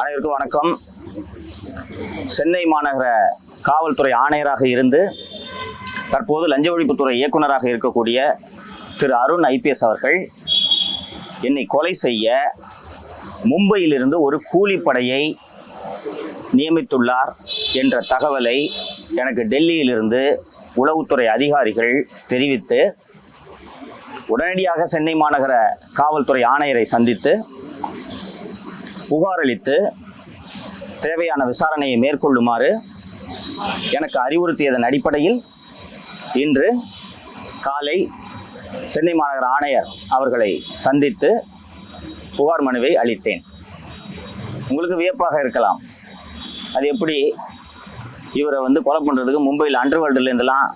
அனைவருக்கும் வணக்கம். சென்னை மாநகர காவல்துறை ஆணையராக இருந்து தற்போது லஞ்ச ஒழிப்புத்துறை இயக்குநராக இருக்கக்கூடிய திரு அருண் IPS அவர்கள் என்னை கொலை செய்ய மும்பையிலிருந்து ஒரு கூலிப்படையை நியமித்துள்ளார் என்ற தகவலை எனக்கு டெல்லியிலிருந்து உளவுத்துறை அதிகாரிகள் தெரிவித்து உடனடியாக சென்னை மாநகர காவல்துறை ஆணையரை சந்தித்து புகார் அளித்து தேவையான விசாரணையை மேற்கொள்ளுமாறு எனக்கு அறிவுறுத்தியதன் அடிப்படையில் இன்று காலை சென்னை மாநகர ஆணையர் அவர்களை சந்தித்து புகார் மனுவை அளித்தேன். உங்களுக்கு வியப்பாக இருக்கலாம், அது எப்படி இவரை கொலை பண்ணுறதுக்கு மும்பையில் அண்டர்வேர்ல்டுலேருந்துலாம்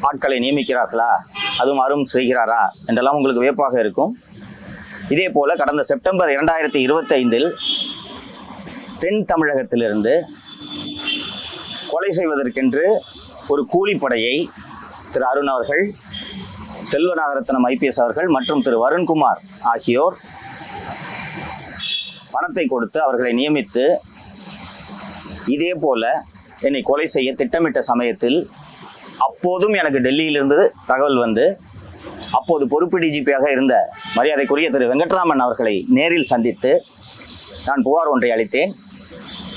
ஆட்களை நியமிக்கிறார்களா, அதுவும் அருண் செய்கிறாரா என்றெல்லாம் உங்களுக்கு வியப்பாக இருக்கும். இதே போல கடந்த செப்டம்பர் 2025 தென் தமிழகத்திலிருந்து கொலை செய்வதற்கென்று ஒரு கூலிப்படையை திரு அருண் அவர்கள், செல்வநாகரத்னம் IPS அவர்கள் மற்றும் திரு வருண்குமார் ஆகியோர் பணத்தை கொடுத்து அவர்களை நியமித்து இதே போல என்னை கொலை செய்ய திட்டமிட்ட சமயத்தில் அப்போதும் எனக்கு டெல்லியிலிருந்து தகவல் வந்து அப்போது பொறுப்பு DGP-யாக இருந்த மரியாதைக்குரிய திரு வெங்கட்ராமன் அவர்களை நேரில் சந்தித்து நான் புகார் ஒன்றை அளித்தேன்.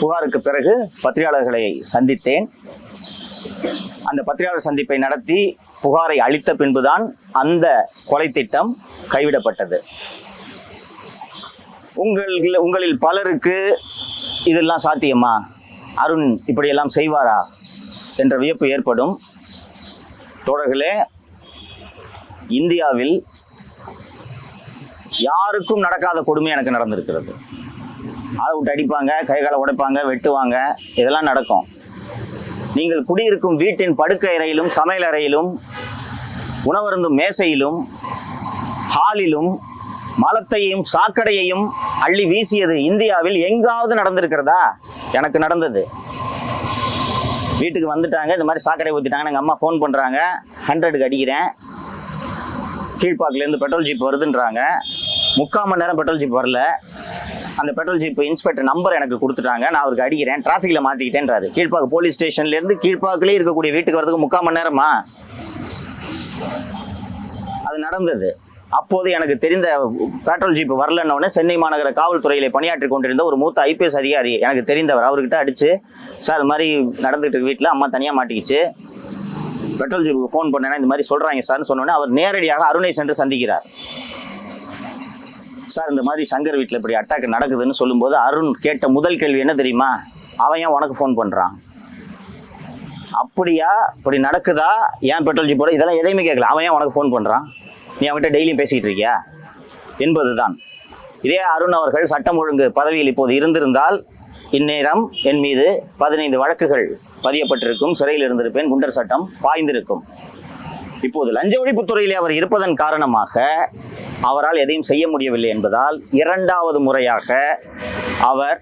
புகாருக்கு பிறகு பத்திரிகையாளர்களை சந்தித்தேன். அந்த பத்திரிகையாளர் சந்திப்பை நடத்தி புகாரை அளித்த பின்புதான் அந்த கொலை திட்டம் கைவிடப்பட்டது. உங்களில் பலருக்கு இதெல்லாம் சாத்தியமா, அருண் இப்படியெல்லாம் செய்வாரா என்ற வியப்பு ஏற்படும். தோழர்களே, இந்தியாவில் யாருக்கும் நடக்காத கொடுமை எனக்கு நடந்திருக்கிறது. அதை விட்டு அடிப்பாங்க, கைகாலை உடைப்பாங்க, வெட்டுவாங்க, இதெல்லாம் நடக்கும். நீங்கள் குடியிருக்கும் வீட்டின் படுக்கை அறையிலும் சமையல் அறையிலும் உணவருந்தும் மேசையிலும் ஹாலிலும் மலத்தையும் சாக்கடையையும் அள்ளி வீசியது இந்தியாவில் எங்காவது நடந்திருக்கிறதா? எனக்கு நடந்தது. வீட்டுக்கு வந்துட்டாங்க, இந்த மாதிரி சாக்கடை ஊற்றிட்டாங்க, எங்கள் அம்மா ஃபோன் பண்ணுறாங்க, 100க்கு அடிக்கிறேன், கீழ்பாக்கிலேருந்து பெட்ரோல் ஜீப் வருதுன்றாங்க. 3/4 மணி நேரம் பெட்ரோல் ஜீப் வரல. அந்த பெட்ரோல் ஜீப் இன்ஸ்பெக்டர் நம்பர் எனக்கு கொடுத்துட்டாங்க, நான் அவருக்கு அடிக்கிறேன், டிராஃபிக்கில் மாட்டிக்கிட்டேன்றாரு. கீழ்பாக்கு போலீஸ் ஸ்டேஷன்லேருந்து கீழ்பாக்கிலே இருக்கக்கூடிய வீட்டுக்கு வரதுக்கு 3/4 மணி நேரமா? அது நடந்தது. அப்போது எனக்கு தெரிந்த பெட்ரோல் ஜீப் வரலன்னொடனே சென்னை மாநகர காவல்துறையில் பணியாற்றி கொண்டிருந்த ஒரு மூத்த IPS அதிகாரி எனக்கு தெரிந்தவர், அவர்கிட்ட அடித்து, சார் இது மாதிரி நடந்துட்டு வீட்டில் அம்மா தனியாக மாட்டிக்கிச்சு, பெட்ரோல் ஜீப்புக்கு ஃபோன் பண்ணேன்னா இந்த மாதிரி சொல்கிறாங்க சார்னு சொன்னோன்னே அவர் நேரடியாக அருணை சென்று சந்திக்கிறார். சார் இந்த மாதிரி சங்கர் வீட்டில் இப்படி அட்டாக் நடக்குதுன்னு சொல்லும்போது அருண் கேட்ட முதல் கேள்வி என்ன தெரியுமா? அவன் ஏன் உனக்கு ஃபோன் பண்ணுறான்? அப்படியா, இப்படி நடக்குதா, ஏன் பெட்ரோல் ஜீப்போட, இதெல்லாம் எதையுமே கேட்கல. அவன் ஏன் உனக்கு ஃபோன் பண்ணுறான், நீ அவன்கிட்ட டெய்லியும் பேசிக்கிட்டு இருக்கியா என்பதுதான். இதே அருண் அவர்கள் சட்டம் ஒழுங்கு பதவியில் இப்போது இருந்திருந்தால் இந்நேரம் என் மீது 15 வழக்குகள் பதியப்பட்டிருக்கும், சிறையில் இருந்திருப்பேன், குண்டர் சட்டம் பாய்ந்திருக்கும். இப்போது லஞ்ச ஒழிப்புத்துறையிலே அவர் இருப்பதன் காரணமாக அவரால் எதையும் செய்ய முடியவில்லை என்பதால் 2வது முறையாக அவர்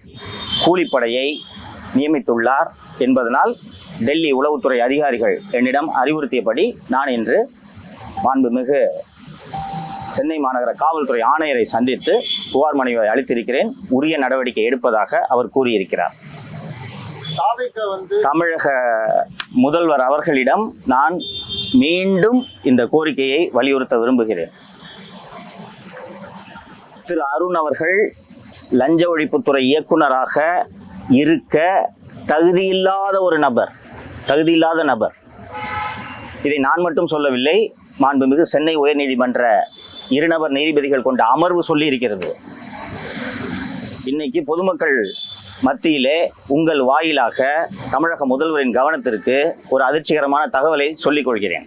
கூலிப்படையை நியமித்துள்ளார் என்பதனால் டெல்லி உளவுத்துறை அதிகாரிகள் என்னிடம் அறிவுறுத்தியபடி நான் இன்று மாண்புமிகு சென்னை மாநகர காவல்துறை ஆணையரை சந்தித்து புகார் மனுவை அளித்திருக்கிறேன். உரிய நடவடிக்கை எடுப்பதாக அவர் கூறியிருக்கிறார். தமிழக முதல்வர் அவர்களிடம் நான் மீண்டும் இந்த கோரிக்கையை வலியுறுத்த விரும்புகிறேன். திரு அருண் அவர்கள் லஞ்ச ஒழிப்புத்துறை இயக்குநராக இருக்க தகுதியில்லாத நபர். இதை நான் மட்டும் சொல்லவில்லை, மாண்புமிகு சென்னை உயர்நீதிமன்ற 2 நபர் நீதிபதிகள் கொண்ட அமர்வு சொல்லி இருக்கிறது. இன்னைக்கு பொதுமக்கள் மத்தியிலே உங்கள் வாயிலாக தமிழக முதல்வரின் கவனத்திற்கு ஒரு அதிர்ச்சிகரமான தகவலை சொல்லிக் கொள்கிறேன்.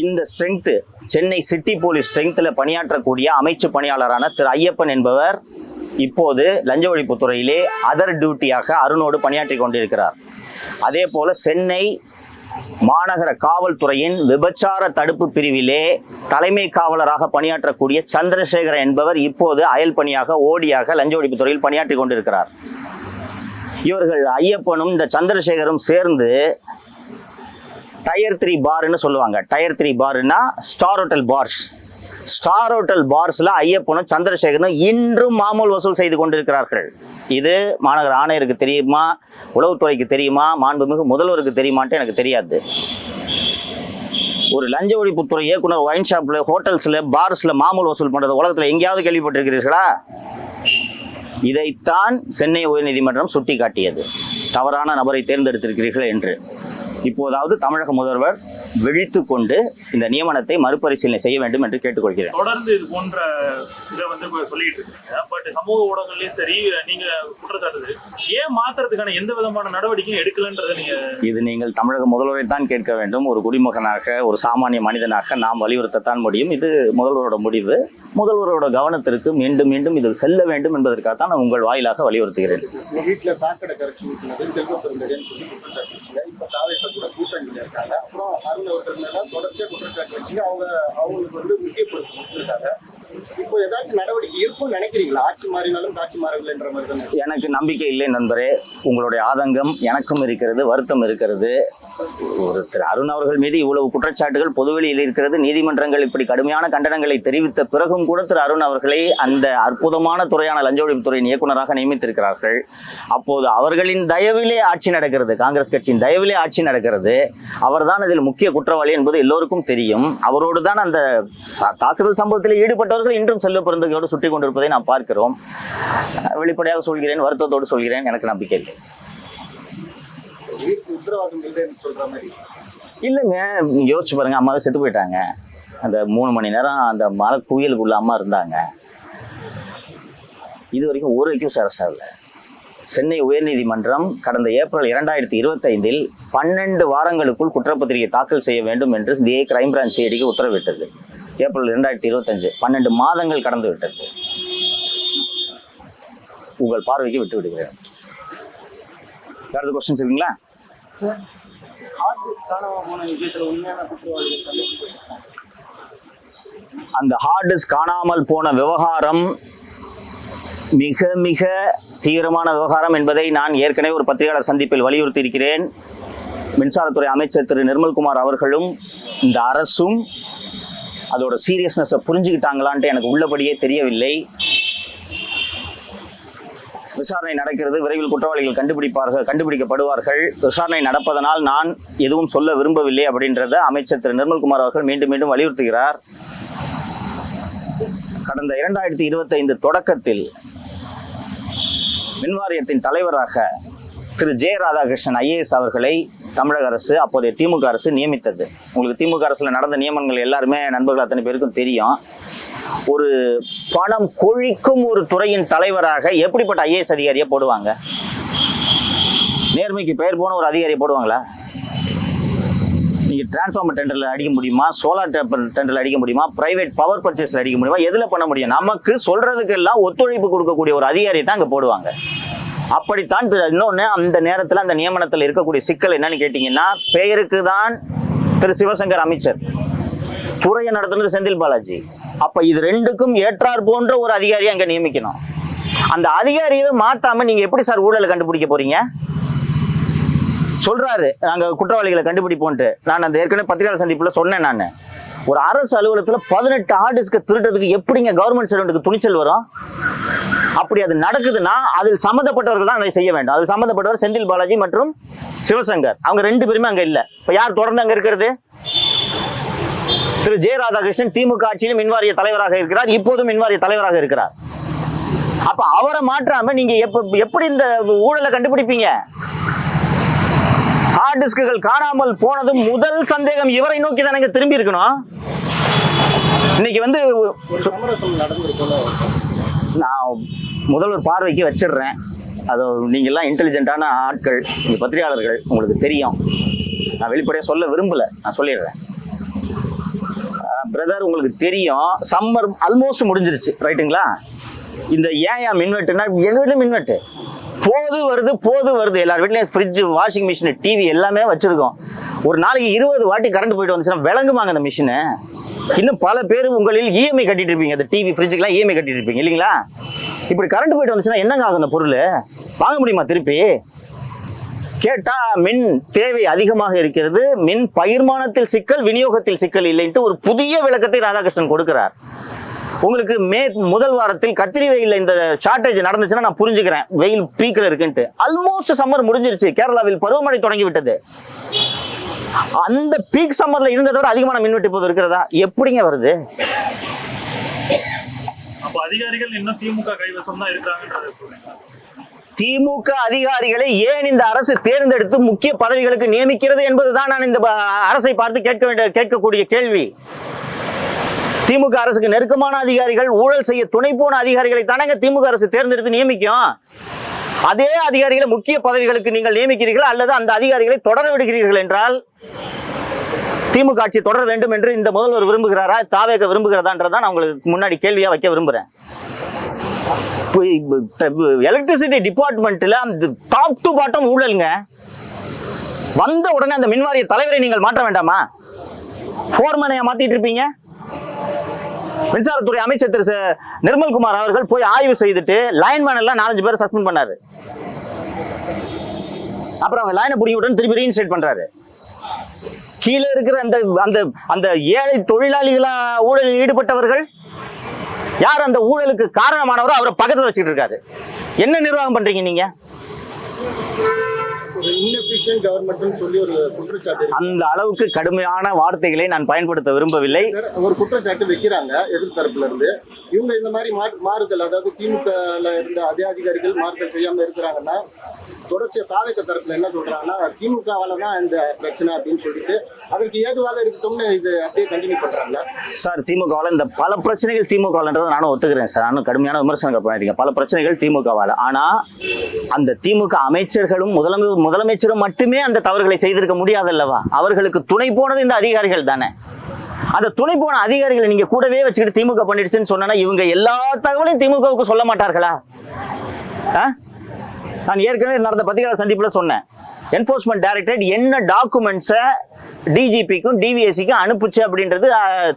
இந்த ஸ்ட்ரென்த்து, சென்னை சிட்டி போலீஸ் ஸ்ட்ரென்த்தில் பணியாற்றக்கூடிய அமைச்சு பணியாளரான திரு ஐயப்பன் என்பவர் இப்போது லஞ்ச ஒழிப்புத்துறையிலே அதர் டியூட்டியாக அருணோடு பணியாற்றி கொண்டிருக்கிறார். அதே போல சென்னை மாநகர காவல்துறையின் விபச்சார தடுப்பு பிரிவிலே தலைமை காவலராக பணியாற்றக்கூடிய சந்திரசேகரன் என்பவர் இப்போது அயல் பணியாக ஓடியாக லஞ்ச ஒழிப்புத்துறையில் பணியாற்றி கொண்டிருக்கிறார். இவர்கள் ஐயப்பனும் இந்த சந்திரசேகரும் சேர்ந்து டயர் 3 பார்னு சொல்லுவாங்க. டயர் 3 பார்னா star hotel bars, star hotel பார்ஸ்ல ஐயப்பனும் சந்திரசேகரனும் இன்றும் மாமூல் வசூல் செய்து கொண்டிருக்கிறார்கள். இது மாநகர ஆணையருக்கு தெரியுமா, உளவுத்துறைக்கு தெரியுமா, மாண்புமிகு முதல்வருக்கு தெரியுமான்ட்டு எனக்கு தெரியாது. ஒரு லஞ்ச ஒழிப்புத்துறை இயக்குனர் ஒயின் ஷாப்ல, ஹோட்டல்ஸ்ல, பார்ஸ்ல மாமூல் வசூல் பண்றது உலகத்துல எங்கேயாவது கேள்விப்பட்டிருக்கிறீர்களா? இதைத்தான் சென்னை உயர்நீதிமன்றம் சுட்டி காட்டியது, தவறான நபரை தேர்ந்தெடுத்திருக்கிறீர்கள் என்று. இப்போதாவது தமிழக முதல்வர் விழித்து கொண்டு இந்த நியமனத்தை மறுபரிசீலனை செய்ய வேண்டும் என்று கேட்டுக்கொள்கிறேன். தொடர்ந்து இது போன்ற இதை சொல்லிட்டு இருக்கீங்க. பட் சமூக ஊடகங்களையும் சரி, நீங்க குற்றச்சாட்டு ஏன் மாத்துறதுக்கான எந்த விதமான நடவடிக்கையும் எடுக்கலன்றது நீங்கள் தமிழக முதல்வரை தான் கேட்க வேண்டும். ஒரு குடிமகனாக, ஒரு சாமானிய மனிதனாக நாம் வலியுறுத்தத்தான் முடியும். இது முதல்வரோட முடிவு. முதல்வரோட கவனத்திற்கு மீண்டும் மீண்டும் இது செல்ல வேண்டும் என்பதற்காகத்தான் நான் உங்கள் வாயிலாக வலியுறுத்துகிறேன். வீட்டில் சாக்கடை கரைச்சி ஊற்றினது செல்வ பெருந்தகைன்னு சொல்லி குற்றச்சாட்டு இப்போ தாவேச கூட கூட்டணியில் இருக்காங்க. அப்புறம் அருண் அவர்கள் மேல தொடர்ச்சியாக குற்றச்சாட்டு வச்சு அவங்களுக்கு முக்கியப்படுத்தி கொடுத்துருக்காங்க. இப்போ ஏதாச்சும் நடவடிக்கை இருக்கும்னு நினைக்கிறீங்களா? ஆட்சி மாறினாலும் காட்சி மாறவில்லைன்ற மாதிரி தானே. எனக்கு நம்பிக்கை இல்லை நண்பரே. உங்களுடைய ஆதங்கம் எனக்கும் இருக்கிறது, வருத்தம் இருக்கிறது. ஒரு திரு அருண் அவர்கள் மீது இவ்வளவு குற்றச்சாட்டுகள் பொதுவெளியில் இருக்கிறது. நீதிமன்றங்கள் இப்படி கடுமையான கண்டனங்களை தெரிவித்த பிறகும் கூட திரு அருண் அவர்களை அந்த அற்புதமான துறையான லஞ்ச ஒழிப்புத்துறையின் இயக்குநராக நியமித்திருக்கிறார்கள். அப்போது அவர்களின் தயவிலே ஆட்சி நடக்கிறது, காங்கிரஸ் கட்சியின் தயவிலே ஆட்சி நடக்கிறது. அவர்தான் இதில் முக்கிய குற்றவாளி என்பது எல்லோருக்கும் தெரியும். அவரோடு தான் அந்த தாக்குதல் சம்பவத்தில் ஈடுபட்டவர்கள் இன்றும் செல்வ பெருந்தகையோடு சுற்றி கொண்டிருப்பதை நாம் பார்க்கிறோம். வெளிப்படையாக சொல்கிறேன், வருத்தத்தோடு சொல்கிறேன், எனக்கு நம்பிக்கை இல்லை. இல்லைங்க, யோசிச்சு பாருங்க. அம்மாவே செத்து போயிட்டாங்க. அந்த 3 மணி நேரம் அந்த மலை குவியலுக்குள்ள அம்மா இருந்தாங்க. இது வரைக்கும் ஒரு அக்யூஸ் அரெஸ்ட் ஆகல. சென்னை உயர்நீதிமன்றம் கடந்த ஏப்ரல் 2025 12 வாரங்களுக்குள் குற்றப்பத்திரிகை தாக்கல் செய்ய வேண்டும் என்று கிரைம் பிரான்ச் சிஐடிக்கு உத்தரவிட்டது. ஏப்ரல் 2025 12 மாதங்கள் கடந்து விட்டது. உங்கள் பார்வைக்கு விட்டு விடுகிறேன். வேறு கொஸ்டின்ஸ் இருக்குங்களா? அந்த ஹார்ட் டிஸ்க் காணாமல் போன விவகாரம் மிக மிக தீவிரமான விவகாரம் என்பதை நான் ஏற்கனவே ஒரு பத்திரிகையாளர் சந்திப்பில் வலியுறுத்தி இருக்கிறேன். மின்சாரத்துறை அமைச்சர் திரு நிர்மல்குமார் அவர்களும் இந்த அரசும் அதோட சீரியஸ்னஸை புரிஞ்சுக்கிட்டாங்களான்ட்டு எனக்கு உள்ளபடியே தெரியவில்லை. விசாரணை நடக்கிறது, விரைவில் குற்றவாளிகள் கண்டுபிடிக்கப்படுவார்கள். விசாரணை நடப்பதனால் நான் எதுவும் சொல்ல விரும்பவில்லை அப்படின்றத அமைச்சர் திரு நிர்மல்குமார் அவர்கள் மீண்டும் மீண்டும் வலியுறுத்துகிறார். கடந்த 2025 தொடக்கத்தில் மின்வாரியத்தின் தலைவராக திரு ஜே ராதாகிருஷ்ணன் ஐஏஎஸ் அவர்களை தமிழக அரசு, அப்போதைய திமுக அரசு நியமித்தது. உங்களுக்கு திமுக அரசுல நடந்த நியமனங்கள் எல்லாருமே நண்பர்கள் அத்தனை பேருக்கும் தெரியும். ஒரு பணம் கொழிக்கும் ஒரு துறையின் தலைவராக எப்படிப்பட்ட ஐஏஎஸ் அதிகாரியை போடுவாங்க? நேர்மைக்கு பெயர் போன ஒரு அதிகாரியை போடுவாங்களா? நீங்க டிரான்ஸ்ஃபார்மர் டெண்டர்ல அடிக்க முடியுமா? சோலார் டெண்டர்ல அடிக்க முடியுமா? பிரைவேட் பவர் பர்ச்சேஸ்ல அடிக்க முடியுமா? எதுல பண்ண முடியும்? நமக்கு சொல்றதுக்கு எல்லாம் ஒத்துழைப்பு கொடுக்கக்கூடிய ஒரு அதிகாரியை தான் அங்க போடுவாங்க. அப்படித்தான். இன்னொன்னு, அந்த நேரத்தில் அந்த நியமனத்தில் இருக்கக்கூடிய சிக்கல் என்னன்னு கேட்டீங்கன்னா, பெயருக்கு தான் திரு சிவசங்கர் அமைச்சர், துறையை நடத்துனது செந்தில் பாலாஜி. அப்ப இது ரெண்டுக்கும் ஏற்றார் போன்ற ஒரு அதிகாரியை அங்க நியமிக்கணும். அந்த அதிகாரியவே மாத்தாம நீங்க எப்படி சார் ஊழலை கண்டுபிடிக்க போறீங்க? சொல்றாரு நாங்க குற்றவாளிகளை கண்டுபிடிப்போன்ட்டு. நான் அந்த ஏற்கனவே பத்திரிகையாளர் சந்திப்புல சொன்னேன். நான் ஒரு அரசு அலுவலகத்துல 18 ஹார்ட் டிஸ்கை திருடுறதுக்கு எப்படிங்க கவர்மெண்ட் சர்வெண்ட்டுக்கு துணிச்சல் வரும்? அப்படி அது நடக்குதுன்னா அதில் சம்மந்தப்பட்டவர்கள் தான் அதை செய்ய வேண்டும். அதில் சம்மந்தப்பட்டவர் செந்தில் பாலாஜி மற்றும் சிவசங்கர். அவங்க 2 பேருமே அங்க இல்ல. இப்ப யார் தொடர்ந்து அங்க இருக்கிறது? திரு ஜே ராதாகிருஷ்ணன் திமுக ஆட்சியிலும் மின்வாரிய தலைவராக இருக்கிறார், இப்போதும் மின்வாரிய தலைவராக இருக்கிறார். அப்ப அவரை மாற்றாம நீங்க எப்படி இந்த ஊழலை கண்டுபிடிப்பீங்க? ஹார்ட் டிஸ்குகள் காணாமல் போனதும் முதல் சந்தேகம் இவரை நோக்கி தானே திரும்பி இருக்கணும். இன்னைக்கு நான் முதல்வர் பார்வைக்கு வச்சிடுறேன். அது நீங்க எல்லாம் இன்டெலிஜென்ட்டான ஆட்கள், நீங்க பத்திரிகையாளர்கள், உங்களுக்கு தெரியும். நான் வெளிப்படையாக சொல்ல விரும்பல, நான் சொல்லிடுறேன். பிரதர், உங்களுக்கு தெரியும், சம்மர் ஆல்மோஸ்ட் முடிஞ்சிருச்சு, ரைட்டுங்களா? இந்த ஏன் மின்வெட்டுனா, எங்க வீட்டுல மின்வெட்டு போது வருது. எல்லார் வீட்லயும் ஃப்ரிட்ஜ், வாஷிங் மிஷின், டிவி எல்லாமே வச்சிருக்கோம். ஒரு நாளைக்கு 20 வாட்டி கரண்ட் போயிட்டு வந்துச்சுன்னா விளங்குமாங்க அந்த மிஷினு? இன்னும் பல பேர் உங்களில் இஎம்ஐ கட்டிட்டு இருப்பீங்க. அந்த டிவி, ஃப்ரிட்ஜுக்கெல்லாம் இஎம்ஐ கட்டிட்டு இருப்பீங்க இல்லைங்களா? இப்படி கரண்ட் போயிட்டு வந்துச்சுன்னா என்னங்க ஆகும்? அந்த பொருள் வாங்க முடியுமா திருப்பி? கேட்டா மின் தேவை அதிகமாக இருக்கிறது, மின் பகிர்மானத்தில் சிக்கல், விநியோகத்தில் சிக்கல் இல்லைன்ட்டு ஒரு புதிய விளக்கத்தை ராதாகிருஷ்ணன் கொடுக்கிறார். உங்களுக்கு முதல் வாரத்தில் கத்திரி வெயில்ல இந்த ஷார்டேஜ் நடந்துச்சுன்னா நான் புரிஞ்சுக்கிறேன், வெயில் பீக்கில் இருக்குன்ட்டு. ஆல்மோஸ்ட் சம்மர் முடிஞ்சிருச்சு, கேரளாவில் பருவமழை தொடங்கி விட்டது. அந்த பீக் சம்மர்ல இருந்ததை விட அதிகமான மின்வெட்டு இப்போது இருக்கிறதா? எப்படிங்க வருது? அப்ப அதிகாரிகள் இன்னும் திமுக கைவசம் தான் இருக்காங்கன்றத சொல்றீங்க. திமுக அதிகாரிகளை ஏன் இந்த அரசு தேர்ந்தெடுத்து முக்கிய பதவிகளுக்கு நியமிக்கிறது என்பதுதான் நான் இந்த அரசை பார்த்து கேட்கக்கூடிய கேள்வி. திமுக அரசுக்கு நெருக்கமான அதிகாரிகள், ஊழல் செய்ய துணை போன அதிகாரிகளை தானங்க திமுக அரசு தேர்ந்தெடுத்து நியமிக்கும். அதே அதிகாரிகளை முக்கிய பதவிகளுக்கு நீங்கள் நியமிக்கிறீர்கள் அல்லது அந்த அதிகாரிகளை தொடர விடுகிறீர்கள் என்றால் திமுக ஆட்சி தொடர வேண்டும் என்று இந்த முதல்வர் விரும்புகிறாரா, தாவேக விரும்புகிறதான்றதான் நான் உங்களுக்கு முன்னாடி கேள்வியா வைக்க விரும்புறேன். எலக்ட்ரிசிட்டி டிபார்ட்மெண்ட்ல டாப் டு பாட்டம் ஊழலுங்க. வந்த உடனே அந்த மின்வாரிய தலைவரை நீங்கள் மாற்ற வேண்டாமா? போர்மனையா மாத்திட்டு இருப்பீங்க. மின்சாரத்துறை அமைச்சர் திரு நிர்மல்குமார் அவர்கள் போய் ஆய்வு செய்துட்டு லைன்மேன் எல்லாம் 4-5 பேர் சஸ்பெண்ட் பண்ணாரு. அப்புறம் அவங்க லைனை பிடிங்கி விட்டு திருப்பி ரீஇன்ஸ்டேட் பண்றாரு. கீழே இருக்கிற அந்த அந்த அந்த ஏழை தொழிலாளிகளா ஊழலில் ஈடுபட்டவர்கள் யார் அந்த ஊழலுக்கு காரணமானவரோ அவரை பக்கத்தில் வச்சுட்டு இருக்காரு. என்ன நிர்வாகம் பண்றீங்க நீங்க? சொல்லி ஒரு குற்றச்சாட்டு, அந்த அளவுக்கு கடுமையான வார்த்தைகளை நான் பயன்படுத்த விரும்பவில்லை. ஒரு குற்றச்சாட்டு வைக்கிறாங்க எதிர்த்தரப்புல இருந்து. இவங்க இந்த மாதிரி மாறுதல், அதாவது திமுக இருந்த அதே அதிகாரிகள் மாறுதல் செய்யாம இருக்கிறாங்கன்னா, தொடர்ச்சியா தாவேக தரப்புல என்ன சொல்றாங்கன்னா திமுகவால தான் இந்த பிரச்சனை அப்படின்னு சொல்லிட்டு அதற்கு ஏதுவாக இருக்கட்டும்னு இது அப்படியே கண்டினியூ பண்றாங்க. சார், திமுகவால இந்த பல பிரச்சனைகள் திமுகவாலன்றதை நானும் ஒத்துக்கிறேன் சார். நானும் கடுமையான விமர்சனங்கள் பண்ணிட்டீங்க. பல பிரச்சனைகள் திமுகவால. ஆனா அந்த திமுக அமைச்சர்களும் முதலமைச்சரும் மட்டுமே அந்த தவறுகளை செய்திருக்க முடியாதல்லவா? அவர்களுக்கு துணை போனது இந்த அதிகாரிகள் தானே. அந்த துணை போன அதிகாரிகளை நீங்க கூடவே வச்சுக்கிட்டு திமுக பண்ணிடுச்சுன்னு சொன்னா இவங்க எல்லா தகவலையும் திமுகவுக்கு சொல்ல மாட்டார்களா? நான் ஏற்கனவே நடந்த பத்திரிகை சந்திப்புல சொன்னேன், என்ஃபோர்ஸ்மெண்ட் டைரக்டரேட் என்ன டாக்குமெண்ட்ஸை டிஜிபிக்கும் டிவிஎஸ்சிக்கும் அனுப்புச்சு அப்படின்றது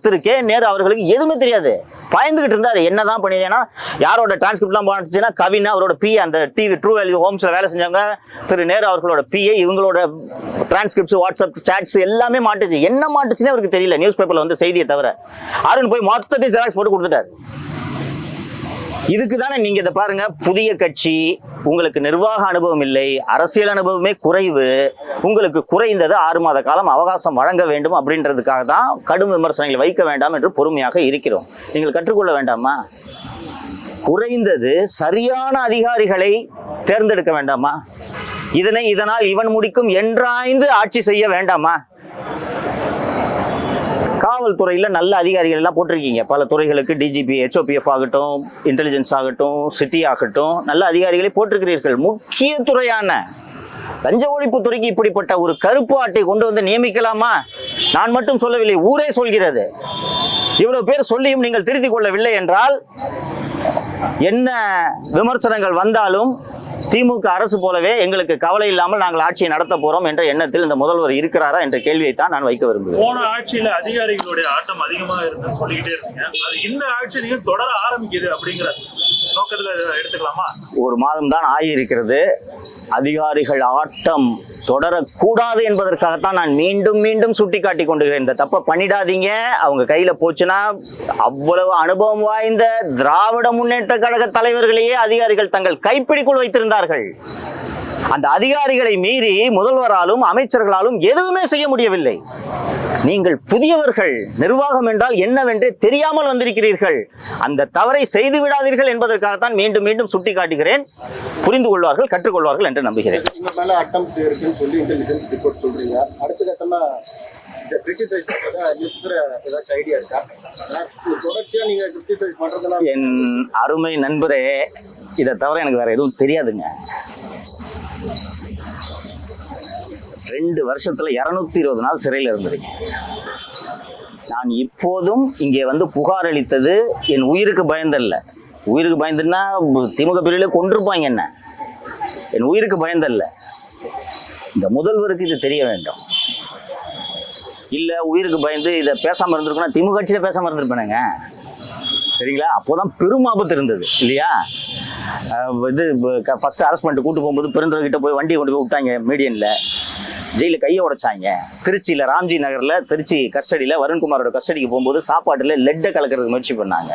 திரு கே நேரு அவர்களுக்கு எதுவுமே தெரியாது. பயந்துகிட்டு இருந்தாரு. என்னதான் பண்ணினா யாரோட டிரான்ஸ்கிரிப்ட்லாம் போச்சுன்னா கவின் அவரோட பிஏ, அந்த டிவி ட்ரூ வேல்யூ ஹோம்ஸ்ல வேலை செஞ்சவங்க திரு நேரு அவர்களோட பிஏ, இவங்களோட டிரான்ஸ்கிரிப்ட்ஸ், வாட்ஸ்அப் சாட்ஸ் எல்லாமே மாட்டுச்சு. என்ன மாட்டுச்சுன்னே அவருக்கு தெரியல. நியூஸ் பேப்பர்ல வந்து செய்தியை தவிர அருண் போய் மொத்தத்தை ஜெராக்ஸ் போட்டு கொடுத்துட்டாரு. இதுக்கு தானே நீங்க இதை பாருங்க, புதிய கட்சி, உங்களுக்கு நிர்வாக அனுபவம் இல்லை, அரசியல் அனுபவமே குறைவு, உங்களுக்கு குறைந்தது 6 மாத காலம் அவகாசம் வழங்க வேண்டும் அப்படின்றதுக்காக தான் கடும் விமர்சனங்களை வைக்க வேண்டாம் என்று பொறுமையாக இருக்கிறோம். நீங்கள் கற்றுக்கொள்ள வேண்டாமா? குறைந்தது சரியான அதிகாரிகளை தேர்ந்தெடுக்க வேண்டாமா? இதனால் இவன் முடிக்கும் என்றாய்ந்து ஆட்சி செய்ய வேண்டாமா? காவல்துறையில் நல்ல அதிகாரிகள் எல்லாம் போட்டிருக்கீங்க. பல துறைகளுக்கு டிஜிபி, HOPF ஆகட்டும், இன்டெலிஜென்ஸ் ஆகட்டும், சிட்டி ஆகட்டும், நல்ல அதிகாரிகளை போட்டிருக்கிறீர்கள். முக்கிய துறையான லஞ்ச ஒழிப்பு துறைக்கு இப்படிப்பட்ட ஒரு கருப்பு அட்டை கொண்டு வந்து நியமிக்கலாமா? நான் மட்டும் சொல்லவில்லை, ஊரே சொல்கிறது. இவ்வளவு பேர் சொல்லியும் நீங்கள் திருத்திக் கொள்ளவில்லை என்றால் என்ன விமர்சனங்கள் வந்தாலும் திமுக அரசு போலவே எங்களுக்கு கவலை இல்லாமல் நாங்கள் ஆட்சியை நடத்த போறோம் என்ற எண்ணத்தில் இந்த முதல்வர் இருக்கிறாரா என்ற கேள்வியை தான் நான் வைக்க விரும்புகிறேன். போன ஆட்சியில அதிகாரிகளுடைய ஆட்டம் அதிகமாக இருந்து சொல்லிக்கிட்டே இருக்கீங்க, அது இந்த ஆட்சியிலையும் தொடர ஆரம்பிக்குது அப்படிங்கிற நோக்கத்துல எடுத்துக்கலாமா? 1 மாதம் தான் ஆகியிருக்கிறது. அதிகாரிகள் ஆட்டம் தொடரக்கூடாது என்பதற்காகத்தான் நான் மீண்டும் மீண்டும் சுட்டி காட்டி கொண்டுகிறேன். இந்த தப்பை பண்ணிடாதீங்க. அவங்க கையில போச்சுன்னா அவ்வளவு அனுபவம் வாய்ந்த திராவிட முன்னேற்ற கழக தலைவர்களையே அதிகாரிகள் தங்கள் கைப்பிடிக்குள் வைத்திருந்தார்கள். அந்த அதிகாரிகளை மீறி முதல்வராலும் அமைச்சர்களாலும் எதுவுமே செய்ய முடியவில்லை. நீங்கள் புதியவர்கள், நிர்வாகம் என்றால் என்னவென்றே தெரியாமல் வந்திருக்கிறீர்கள். அந்த தவறை செய்து விடாதீர்கள் என்பதற்காகத்தான் மீண்டும் மீண்டும் சுட்டி காட்டுகிறேன். புரிந்து கொள்வார்கள், கற்றுக்கொள்வார்கள் என்று நம்புகிறேன். என் அருமை நண்பரே, இதை தவிர எனக்கு வேற எதுவும் தெரியாதுங்க. 2 வருஷத்துல 220 நாள் சிறையில் இருந்திருக்கேன். நான் இப்போதும் இங்கே வந்து புகார் அளித்தது என் உயிருக்கு பயந்தல்ல. உயிருக்கு பயந்துன்னா திமுக பிரிவிலே கொண்டிருப்பாங்க என்ன. என் உயிருக்கு பயந்தல்ல. இந்த முதல்வருக்கு இது தெரிய வேண்டும். இல்ல உயிருக்கு பயந்து இதை பேசாம இருந்திருக்கணும், திமுக கட்சியில பேசாம இருந்திருப்பேனுங்க. சரிங்களா? அப்போதான் பெரும் ஆபத்து இருந்தது இல்லையா? இது ஃபர்ஸ்ட் அரெஸ்ட் பண்ணிட்டு கூட்டு போகும்போது பெருந்தவர்கிட்ட போய் வண்டியை கொண்டு போய் விட்டாங்க மீடியனில், ஜெயிலில் கையை உடைச்சாங்க. திருச்சியில் ராம்ஜி நகரில் திருச்சி கஸ்டடியில் வருண்குமாரோட கஸ்டடிக்கு போகும்போது சாப்பாட்டில் லெட்டை கலக்கிறதுக்கு முயற்சி பண்ணாங்க.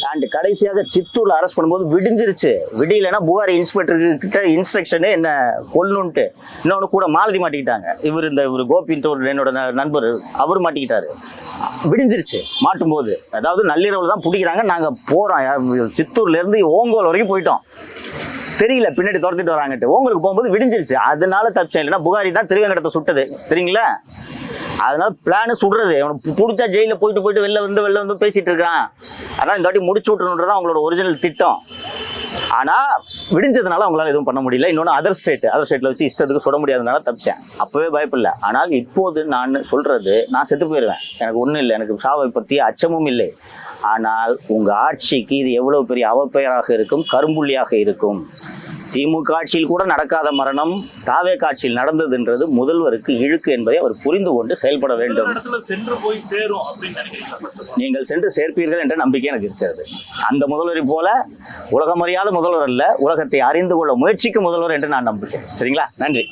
அண்ட் கடைசியாக சித்தூரில் அரெஸ்ட் பண்ணும்போது விடிஞ்சிருச்சு. விடியலைன்னா புகாரி இன்ஸ்பெக்டர்கிட்ட இன்ஸ்ட்ரக்ஷனு என்ன கொல்லணுன்ட்டு. இன்னொன்று கூட மாலதி மாட்டிக்கிட்டாங்க. இவர் கோபின்ட்டு ஒரு என்னோட நண்பர், அவர் மாட்டிக்கிட்டாரு. விடிஞ்சிருச்சு மாட்டும்போது. அதாவது நள்ளிரவில் தான் பிடிக்கிறாங்க. நாங்கள் போகிறோம், சித்தூர்லேருந்து ஓங்கோல் வரைக்கும் போயிட்டோம். தெரியல பின்னாடி துரத்திட்டு வராங்கட்டு. உங்களுக்கு போகும்போது விடிஞ்சிருச்சு. அதனால தப்பிச்சேன். இல்லைன்னா புகாரி தான் திருவேங்கடத்தை சுட்டது தெரியுங்களா? அதனால பிளானு சுடுறது. அவனுக்கு பிடிச்சா ஜெயிலில் போயிட்டு வெளில வந்து பேசிட்டு இருக்கான். அதான் இந்த வாட்டி முடிச்சு விட்டுறதுதான் அவங்களோட ஒரிஜினல் திட்டம். ஆனால் விடிஞ்சதுனால அவங்களால எதுவும் பண்ண முடியல. இன்னொன்று அதர் ஸ்டேட்டில் வச்சு இஷ்டத்துக்கு சுட முடியாதனால தப்பிச்சேன். அப்போவே பயப்படல. ஆனால் இப்போது நான் சொல்றது, நான் செத்து போயிடுவேன், எனக்கு ஒன்றும் இல்லை, எனக்கு சாவை பற்றிய அச்சமும் இல்லை. ஆனால் உங்கள் ஆட்சிக்கு இது எவ்வளோ பெரிய அவப்பெயராக இருக்கும், கரும்புள்ளியாக இருக்கும். திமுக ஆட்சியில் கூட நடக்காத மரணம் தாவேக ஆட்சியில் நடந்ததுன்றது முதல்வருக்கு இழுக்கு என்பதை அவர் புரிந்து கொண்டு செயல்பட வேண்டும். நீங்கள் சென்று சேர்ப்பீர்கள் என்ற நம்பிக்கை எனக்கு இருக்கிறது. அந்த முதல்வரை போல உலகம் அறியாத முதல்வர் அல்ல, உலகத்தை அறிந்து கொள்ள முயற்சிக்கும் முதல்வர் என்று நான் நம்புகிறேன். சரிங்களா? நன்றி.